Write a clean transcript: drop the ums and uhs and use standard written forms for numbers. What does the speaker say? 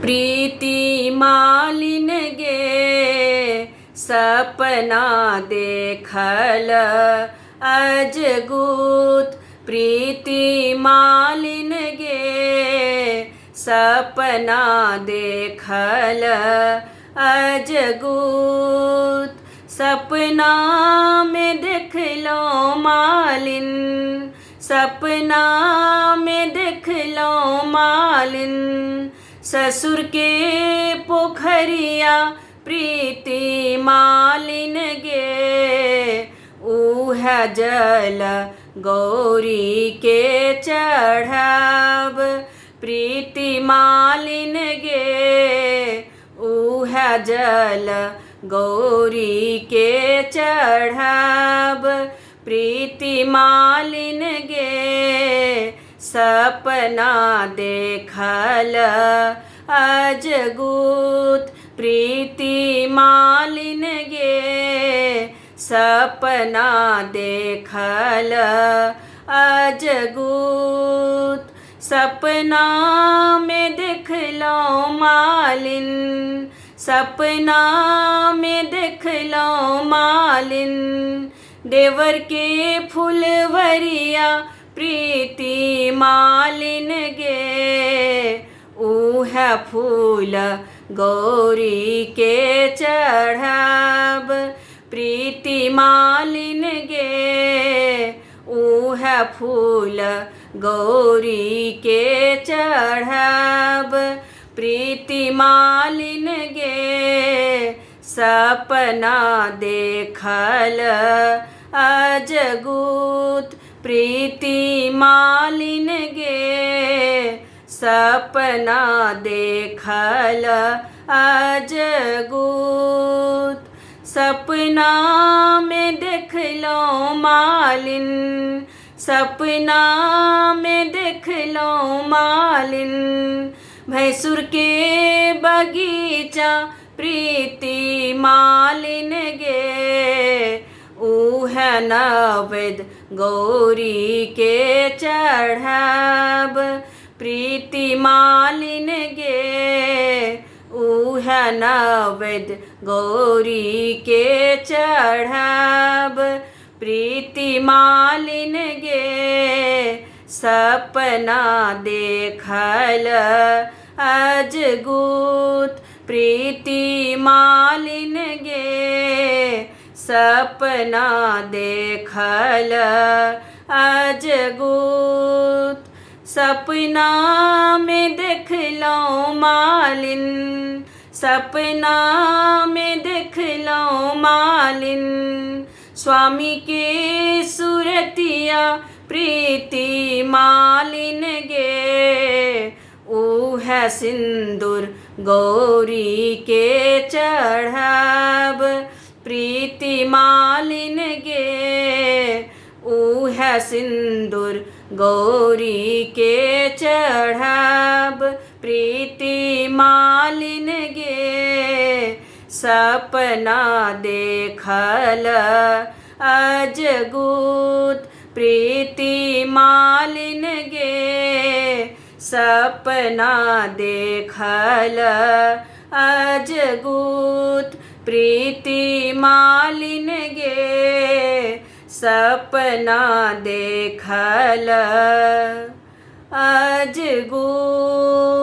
प्रीति मालिन गे सपना देखल अजगूत। प्रीति मालिन गे सपना देखल अजगूत। सपना में देखलो मालिन, सपना में देखलो मालिन, ससुर के पोखरिया प्रीति मालिन गे। ऊह जल गौरी के चढ़ब प्रीति मालिन गे। ऊह जल गौरी के चढ़ब प्रीति मालिन गे। सपना देखल अजगूत प्रीति मालिन गे। सपना देखल अजगूत। सपना में देखलो मालिन, सपना में देखलो मालिन, देवर के फुलवरिया प्रीति मालिन गे। ऊह फूल गौरी के चढ़ब प्रीति मालिन गे। ऊह फूल गौरी के चढ़ब प्रीति मालिन गे। सपना देखल अजगूत प्रीति मालिन गे। सपना देखल अजगूत। सपना में देखलो मालिन, सपना में देखलो मालिन, भैंसुर के बगीचा प्रीति मालिन गे। ऊह नवेद गौरी के चढ़ब प्रीति मालिन गे। ऊह नवेद गौरी के चढ़ब प्रीति मालिन गे। सपना देखल अजगूत प्रीति मालिन गे। सपना देखल अजगूत। सपना में देखलो मालिन, सपना में देखलो मालिन, स्वामी के सूरतिया प्रीति मालिन गे। ऊह सिंदूर गौरी के चढ़ब प्रीति मालिन गे। ऊह सिंदूर गौरी के चढ़ब प्रीति मालिन गे। सपना देखल अजगूत प्रीति मालिन गे। सपना देखल अजगूत प्रीति मालिन गे। सपना देखल अजगूत।